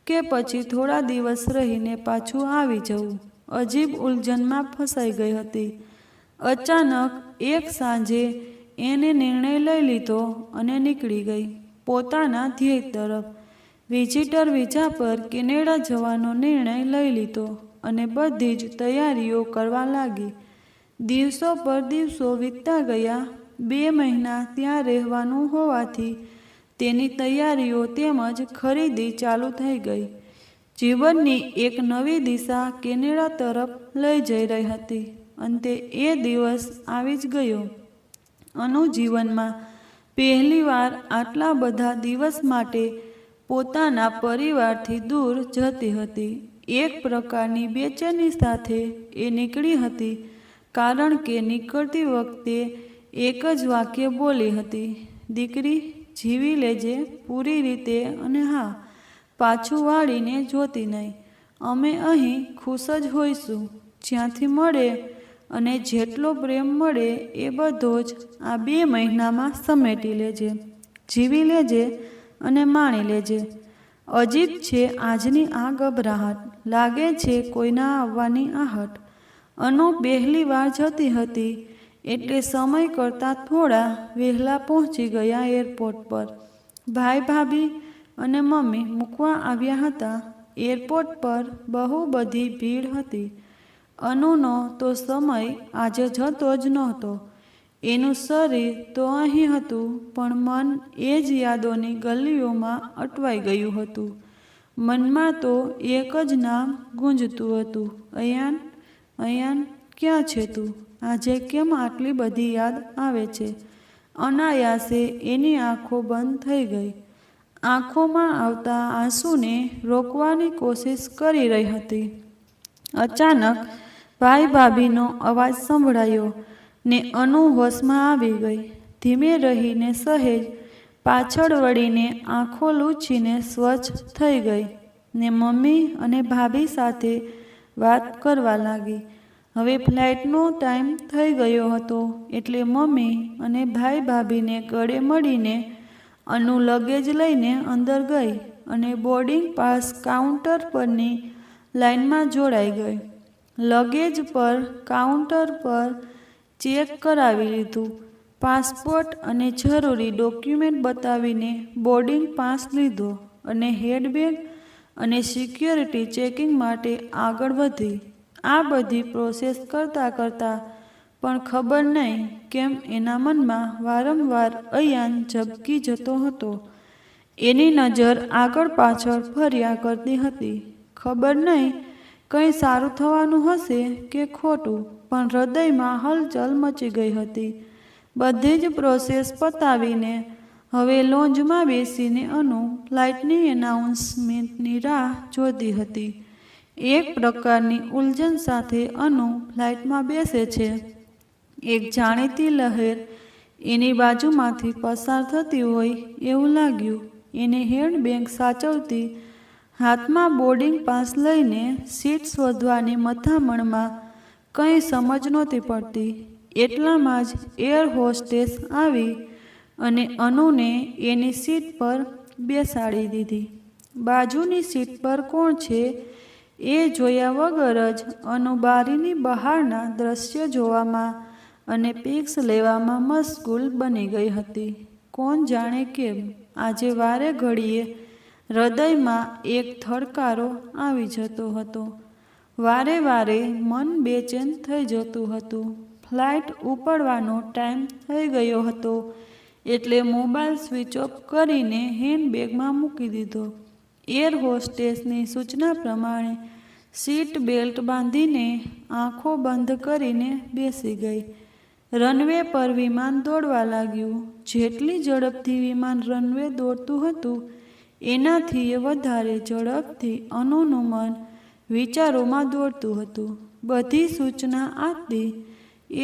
કે પછી થોડા દિવસ રહીને પાછું આવી જવું, અજીબ ઉલઝનમાં ફસાઈ ગઈ હતી. અચાનક એક સાંજે એને નિર્ણય લઈ લીધો અને નીકળી ગઈ પોતાના ધ્યેય તરફ. વિઝિટર વિઝા પર કેનેડા જવાનો નિર્ણય લઈ લીધો અને બધી જ તૈયારીઓ કરવા લાગી. દિવસો પર દિવસો વીતતા ગયા. 2 મહિના ત્યાં રહેવાનું હોવાથી તેની તૈયારીઓ તેમજ ખરીદી ચાલુ થઈ ગઈ. જીવનની એક નવી દિશા કેનેડા તરફ લઈ જઈ રહી હતી. અંતે એ દિવસ આવી જ ગયો. અનુ જીવનમાં પહેલીવાર આટલા બધા દિવસ માટે પોતાના પરિવારથી દૂર જતી હતી. એક પ્રકારની બેચેની સાથે એ નીકળી હતી, કારણ કે નીકળતી વખતે એક જ વાક્ય બોલી હતી, દીકરી, જીવી લેજે પૂરી રીતે, અને હા, પાછું વાળીને જોતી નહીં. અમે અહીં ખુશ જ હોઈશું. જ્યાંથી મળે અને જેટલો પ્રેમ મળે એ બધો જ આ 2 મહિનામાં સમેટી લેજે, જીવી લેજે અને માણી લેજે. અજીબ છે આજની આ ગભરાહટ, લાગે છે કોઈના આવવાની આહટ. અનુ પહેલી વાર જતી હતી એટલે સમય કરતાં થોડા વહેલા પહોંચી ગયા એરપોર્ટ પર. ભાઈ ભાભી અને મમ્મી મૂકવા આવ્યા હતા. એરપોર્ટ પર બહુ બધી ભીડ હતી. અનુનો તો સમય આજે જતો જ નહોતો. એનું શરીર તો અહીં હતું, પણ મન એ જ યાદોની ગલીઓમાં અટવાઈ ગયું હતું. મનમાં તો એક જ નામ ગૂંજતું હતું, અયાન, અયાન, ક્યાં છે તું? આજે કેમ આટલી બધી યાદ આવે છે? અનાયાસે એની આંખો બંધ થઈ ગઈ. આંખોમાં આવતા આંસુને રોકવાની કોશિશ કરી રહી હતી. અચાનક ભાઈ ભાભીનો અવાજ સંભળાયો ને અનુ હોશમાં આવી ગઈ. ધીમે રહીને સહેજ પાછળ વળીને આંખો લૂછીને સ્વચ્છ થઈ ગઈ ને મમ્મી અને ભાભી સાથે વાત કરવા લાગી. હવે ફ્લાઇટનો ટાઈમ થઈ ગયો હતો એટલે મમ્મી અને ભાઈ ભાભીને ગળે મળીને અનુ લગેજ લઈને અંદર ગઈ અને બોર્ડિંગ પાસ કાઉન્ટર પરની લાઇનમાં જોડાઈ ગઈ. લગેજ પર કાઉન્ટર પર ચેક કરાવી લીધું. પાસપોર્ટ અને જરૂરી ડોક્યુમેન્ટ બતાવીને બોર્ડિંગ પાસ લીધો અને હેન્ડબેગ અને સિક્યોરિટી ચેકિંગ માટે આગળ વધી. આ બધી પ્રોસેસ કરતાં પણ ખબર નહીં કેમ એના મનમાં વારંવાર અયાન ઝબકી જતો હતો. એની નજર આગળ પાછળ ફર્યા કરતી હતી. ખબર નહીં કંઈ સારું થવાનું હશે કે ખોટું, પણ હૃદયમાં હલચલ મચી ગઈ હતી. બધી જ પ્રોસેસ પતાવીને હવે લોન્જમાં બેસીને અનુ ફ્લાઇટની એનાઉન્સમેન્ટની રાહ જોતી હતી. એક પ્રકારની ઉલઝન સાથે અનુ ફ્લાઇટમાં બેસે છે. એક જાણીતી લહેર એની બાજુમાંથી પસાર થતી હોય એવું લાગ્યું. એને હેન્ડબેગ સાચવતી હાથમાં બોર્ડિંગ પાસ લઈને સીટ શોધવાની મથામણમાં કંઈ સમજ નહોતી પડતી. એટલામાં જ એર હોસ્ટેસ આવી અને અનુને એની સીટ પર બેસાડી દીધી. બાજુની સીટ પર કોણ છે એ જોયા વગર જ અનુ બારીની બહારના દ્રશ્ય જોવામાં અને પિક્સ લેવામાં મશગુલ બની ગઈ હતી. કોણ જાણે કેમ આજે વારે ઘડીએ હૃદયમાં એક થડકારો આવી જતો હતો. વારે વારે મન બેચેન થઈ જતું હતું. ફ્લાઇટ ઉપડવાનો ટાઈમ થઈ ગયો હતો એટલે મોબાઈલ સ્વિચ ઓફ કરીને હેન્ડબેગમાં મૂકી દીધો. એર હોસ્ટેસની સૂચના પ્રમાણે સીટ બેલ્ટ બાંધીને આંખો બંધ કરીને બેસી ગઈ. રનવે પર વિમાન દોડવા લાગ્યું. જેટલી ઝડપથી વિમાન રનવે દોડતું હતું એનાથી વધારે ઝડપથી અનુનું મન વિચારોમાં દોડતું હતું. બધી સૂચના આપતી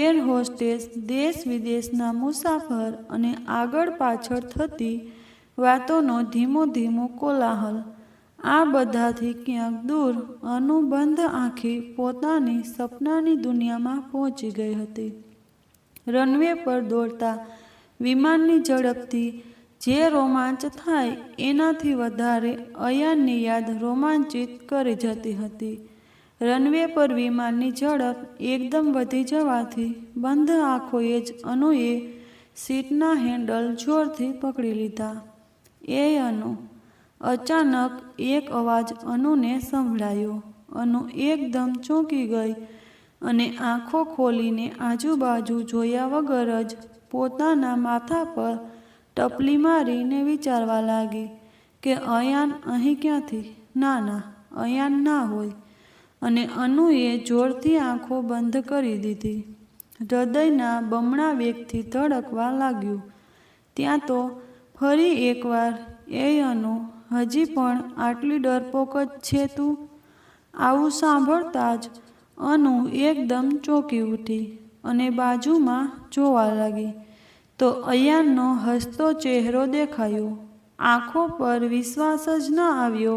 એર હોસ્ટેસ દેશ વિદેશના મુસાફર અને આગળ પાછળ થતી વાતોનો ધીમો ધીમો કોલાહલ, આ બધાથી ક્યાંક દૂર અનુ બંધ આંખે પોતાની સપનાની દુનિયામાં પહોંચી ગઈ હતી. રનવે પર દોડતા વિમાનની ઝડપથી જે રોમાંચ થાય એનાથી વધારે અયાનની યાદ રોમાંચિત કરી જતી હતી. રનવે પર વિમાનની ઝડપ એકદમ વધી જવાથી બંધ આંખોએ જ અનુએ સીટના હેન્ડલ જોરથી પકડી લીધા. એ અનુ! અચાનક એક અવાજ અનુને સંભળાયો. અનુ એકદમ ચોંકી ગઈ અને આંખો ખોલીને આજુબાજુ જોયા વગર જ પોતાના માથા પર ટપલી મારીને વિચારવા લાગી કે અયાન અહીં ક્યાંથી? ના, અયાન ના હોય. અને અનુએ જોરથી આંખો બંધ કરી દીધી. હૃદયના બમણા વેગથી ધડકવા લાગ્યું. ત્યાં તો ફરી એકવાર, એ અનુ, હજી પણ આટલી ડરપોક જ છે તું? આવું સાંભળતા જ અનુ એકદમ ચોંકી ઉઠી અને બાજુમાં જોવા લાગી તો અયાનનો હસતો ચહેરો દેખાયો. આંખો પર વિશ્વાસ જ ન આવ્યો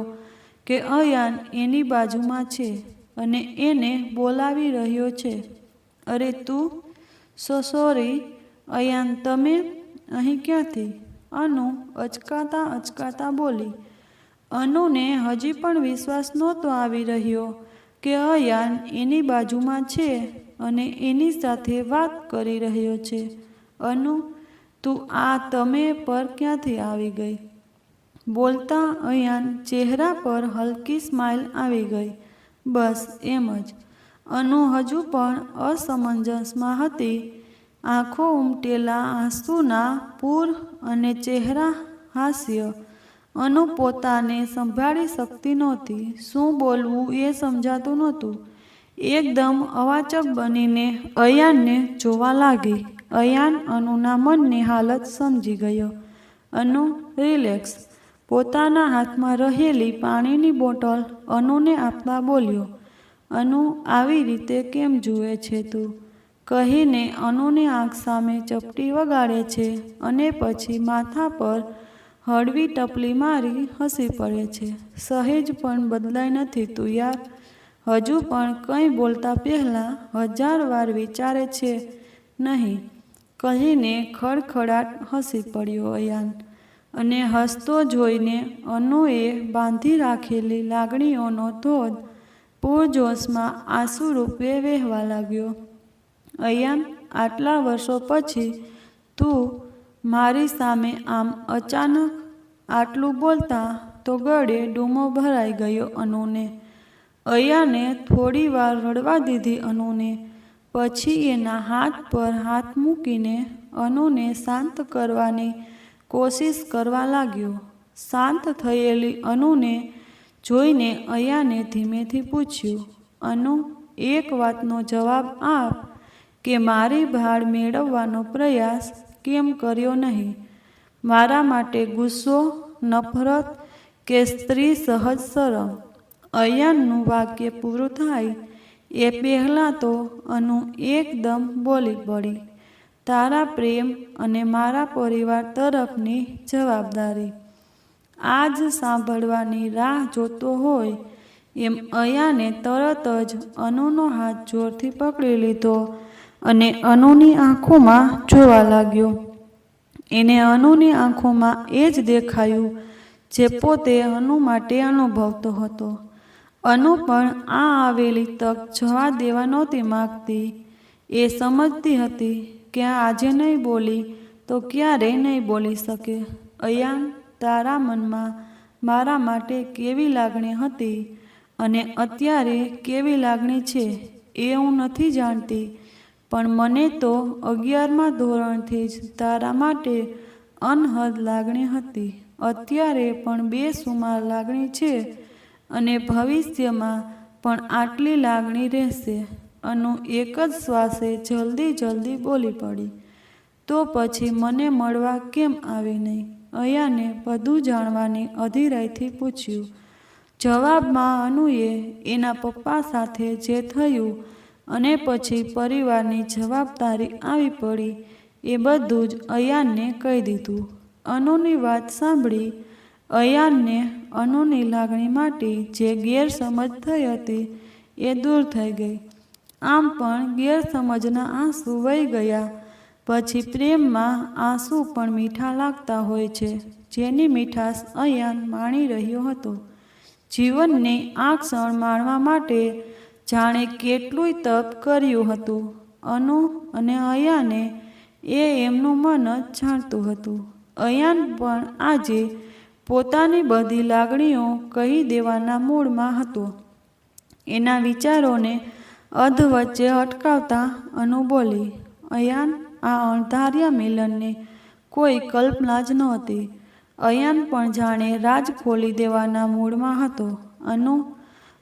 કે અયાન એની બાજુમાં છે અને એને બોલાવી રહ્યો છે. અરે તું! સોરી અયાન, તમે અહીં ક્યાંથી? અનુ અચકાતા બોલી. અનુને હજી પણ વિશ્વાસ નહોતો આવી રહ્યો કે અયાન એની બાજુમાં છે અને એની સાથે વાત કરી રહ્યો છે. અનુ, તું આ તમે પર ક્યાંથી આવી ગઈ? બોલતા અયાન ચહેરા પર હલકી સ્માઇલ આવી ગઈ. બસ એમ જ. અનુ હજુ પણ અસમંજસમાં હતી. આંખો ઉમટેલા આંસુના પૂર અને ચહેરા હાસ્ય. અનુ પોતાને સંભાળી શકતી નહોતી. શું બોલવું એ સમજાતું નહોતું. એકદમ અવાચક બનીને અયાનને જોવા લાગી. અયાન અનુના મનની હાલત સમજી ગયો. અનુ, રિલેક્સ. પોતાના હાથમાં રહેલી પાણીની બોટલ અનુને આપતા બોલ્યો. અનુ, આવી રીતે કેમ જુએ છે તું? કહીને અનુની આંખ સામે ચપટી વગાડે છે અને પછી માથા પર હળવી ટપલી મારી હસી પડે છે. સહેજ પણ બદલાઈ નથી તું યાર. હજુ પણ કંઈ બોલતા પહેલાં 1000 વાર વિચારે છે નહીં, કહીને ખડખડાટ હસી પડ્યો અયાન. અને હસતો જોઈને અનુએ બાંધી રાખેલી લાગણીઓનો ધોધ પૂરજોશમાં આંસુ રૂપે વહેવા લાગ્યો. અયાન, આટલા વર્ષો પછી તું મારી સામે આમ અચાનક? આટલું બોલતા તો ગળે ડૂમો ભરાઈ ગયો અનુને. અયાને થોડી વાર રડવા દીધી અનુને. પછી એના હાથ પર હાથ મૂકીને અનુને શાંત કરવાની કોશિશ કરવા લાગ્યો. શાંત થયેલી અનુને જોઈને અયાને ધીમેથી પૂછ્યું. અનુ, એક વાતનો જવાબ આપ કે મારી ભાળ મેળવવાનો પ્રયાસ કેમ કર્યો નહીં? મારા માટે ગુસ્સો, નફરત કે સ્ત્રી સહજ શરમ? અયાનનું વાક્ય પૂરું થાય એ પહેલાં તો અનુ એકદમ બોલી પડી. તારા પ્રેમ અને મારા પરિવાર તરફની જવાબદારી. આ જ સાંભળવાની રાહ જોતો હોય એમ અયાને તરત જ અનુનો હાથ જોરથી પકડી લીધો અને અનુની આંખોમાં જોવા લાગ્યો. એને અનુની આંખોમાં એ જ દેખાયું જે પોતે અનુ માટે અનુભવતો હતો. અનુ પણ આ આવેલી તક જવા દેવા નહોતી માગતી. એ સમજતી હતી કે આજે નહીં બોલી તો ક્યારેય નહીં બોલી શકે. અયાન, તારા મનમાં મારા માટે કેવી લાગણી હતી અને અત્યારે કેવી લાગણી છે એ હું નથી જાણતી, પણ મને તો 11મા ધોરણથી જ તારા માટે અનહદ લાગણી હતી. અત્યારે પણ બેસુમાર લાગણી છે અને ભવિષ્યમાં પણ આટલી લાગણી રહેશે. અનુ એક જ શ્વાસે જલ્દી બોલી પડી. તો પછી મને મળવા કેમ આવી નહીં? અયાને બધું જાણવાની અધીરાઈથી પૂછ્યું. જવાબમાં અનુએ એના પપ્પા સાથે જે થયું અને પછી પરિવારની જવાબદારી આવી પડી એ બધું જ અયાનને કહી દીધું. અનુની વાત સાંભળી અયાનને અનુની લાગણી માટે જે ગેરસમજ થઈ હતી એ દૂર થઈ ગઈ. આમ પણ ગેરસમજના આંસુ વહી ગયા પછી પ્રેમમાં આંસુ પણ મીઠા લાગતા હોય છે, જેની મીઠાશ અયાન માણી રહ્યો હતો. જીવનને આ ક્ષણ માણવા માટે જાણે કેટલુંય તપ કર્યું હતું. અનુ અને અયાને એ એમનું મન જ જાણતું હતું. અયાન પણ આજે પોતાની બધી લાગણીઓ કહી દેવાના મૂડમાં હતો. એના વિચારોને અધ વચ્ચે અટકાવતા અનુ બોલી, અયાન, આ અણધાર્યા મિલનને કોઈ કલ્પના જ નહોતી. અયાન પણ જાણે રાજ ખોલી દેવાના મૂડમાં હતો. અનુ,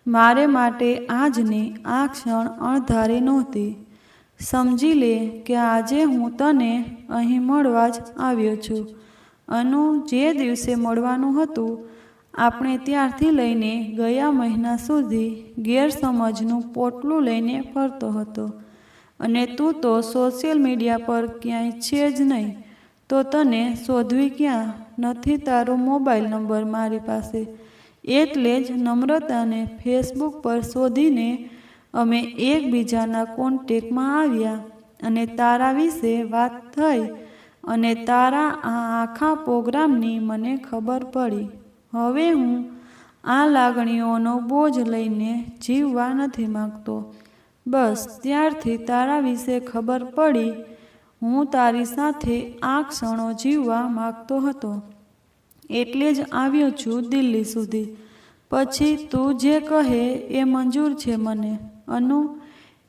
મારે માટે આજની આ ક્ષણ અણધારી નહોતી. સમજી લે કે આજે હું તને અહીં મળવા જ આવ્યો છું. અનુ, જે દિવસે મળવાનું હતું, આપણે ત્યારથી લઈને ગયા મહિના સુધી ગેરસમજનું પોટલું લઈને ફરતો હતો. અને તું તો સોશિયલ મીડિયા પર ક્યાંય છે જ નહીં. તો તને શોધવી ક્યાં? નથી તારો મોબાઈલ નંબર મારી પાસે. એટલે જ નમ્રતાને ફેસબુક પર શોધીને અમે એકબીજાના કોન્ટેક્ટમાં આવ્યા અને તારા વિશે વાત થઈ અને તારા આ આખા પ્રોગ્રામની મને ખબર પડી. હવે હું આ લાગણીઓનો બોજ લઈને જીવવા નથી માગતો. બસ ત્યારથી તારા વિશે ખબર પડી હું તારી સાથે આ ક્ષણો જીવવા માગતો હતો. એટલે જ આવ્યો છું દિલ્હી સુધી. પછી તું જે કહે એ મંજૂર છે મને. અનુ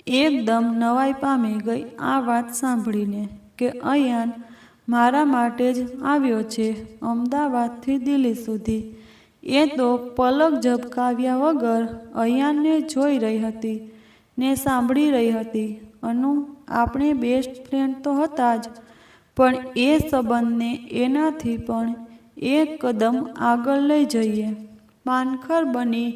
એકદમ નવાઈ પામી ગઈ આ વાત સાંભળીને કે અયાન મારા માટે જ આવ્યો છે અમદાવાદથી દિલ્હી સુધી. એ તો પલક ઝબકાવ્યા વગર અયાનને જોઈ રહી હતી ને સાંભળી રહી હતી. અનુ, આપણે બેસ્ટ ફ્રેન્ડ તો હતા જ, પણ એ સંબંધને એનાથી પણ એક કદમ આગળ લઈ જઈએ. પાનખર બની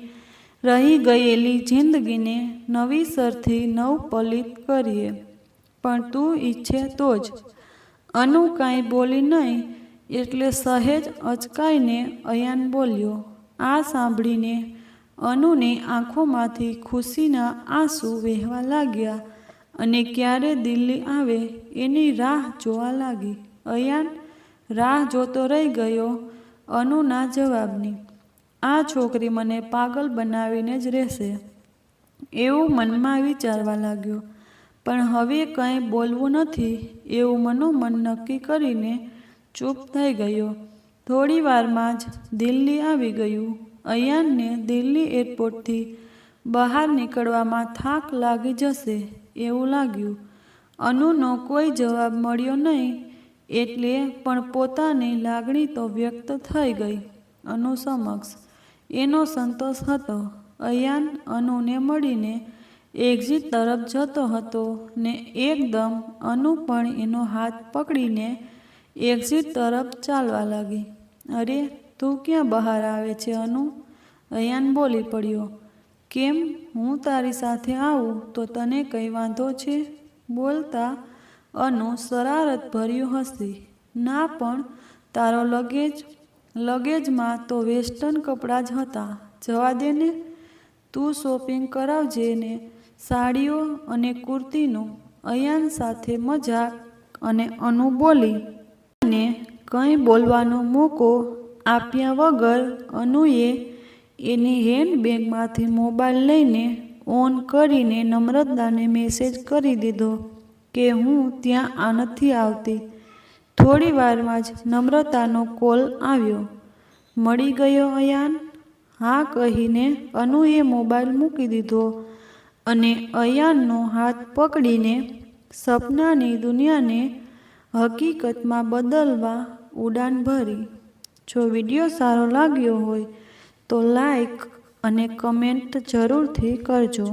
રહી ગયેલી જિંદગીને નવીસરથી નવપલિત કરીએ. પણ તું ઈચ્છે તો જ. અનુ કાંઈ બોલી નહીં એટલે સહેજ અચકાઈને અયાન બોલ્યો. આ સાંભળીને અનુની આંખોમાંથી ખુશીના આંસુ વહેવા લાગ્યા અને ક્યારે દિલ્હી આવે એની રાહ જોવા લાગી. અયાન રાહ જોતો રહી ગયો અનુના જવાબની. આ છોકરી મને પાગલ બનાવીને જ રહેશે એવું મનમાં વિચારવા લાગ્યો. પણ હવે કંઈ બોલવું નથી એવું મનોમન નક્કી કરીને ચૂપ થઈ ગયો. થોડી વારમાં જ દિલ્હી આવી ગયું. અયાનને દિલ્હી એરપોર્ટથી બહાર નીકળવામાં થાક લાગી જશે એવું લાગ્યું. અનુનો કોઈ જવાબ મળ્યો નહીં એટલે પણ પોતાની લાગણી તો વ્યક્ત થઈ ગઈ અનુ સમક્ષ. એનો સંતોષ હતો. અયાન અનુને મળીને એક્ઝિટ તરફ જતો હતો ને એકદમ અનુ પણ એનો હાથ પકડીને એક્ઝિટ તરફ ચાલવા લાગી. અરે, તું ક્યાં બહાર આવે છે અનુ? અયાન બોલી પડ્યો. કેમ, હું તારી સાથે આવું તો તને કંઈ વાંધો છે? બોલતા અનુ શરારતભર્યું હસી. ના, પણ તારો લગેજમાં તો વેસ્ટર્ન કપડાં જ હતા. જવા દે ને, તું શોપિંગ કરાવજે ને સાડીઓ અને કુર્તીનું. અયાન સાથે મજાક અને અનુ બોલી. અને કંઈ બોલવાનો મોકો આપ્યા વગર અનુએ એની હેન્ડબેગમાંથી મોબાઈલ લઈને ઓન કરીને નમ્રતાને મેસેજ કરી દીધો કે હું ત્યાં નથી આવતી. થોડી વારમાં જ નમ્રતાનો કોલ આવ્યો. મળી ગયો અયાન? હા કહીને અનુએ મોબાઈલ મૂકી દીધો અને અયાનનો હાથ પકડીને સપનાની દુનિયાને હકીકતમાં બદલવા ઉડાન ભરી. જો વિડીયો સારો લાગ્યો હોય તો લાઈક અને કમેન્ટ જરૂરથી કરજો.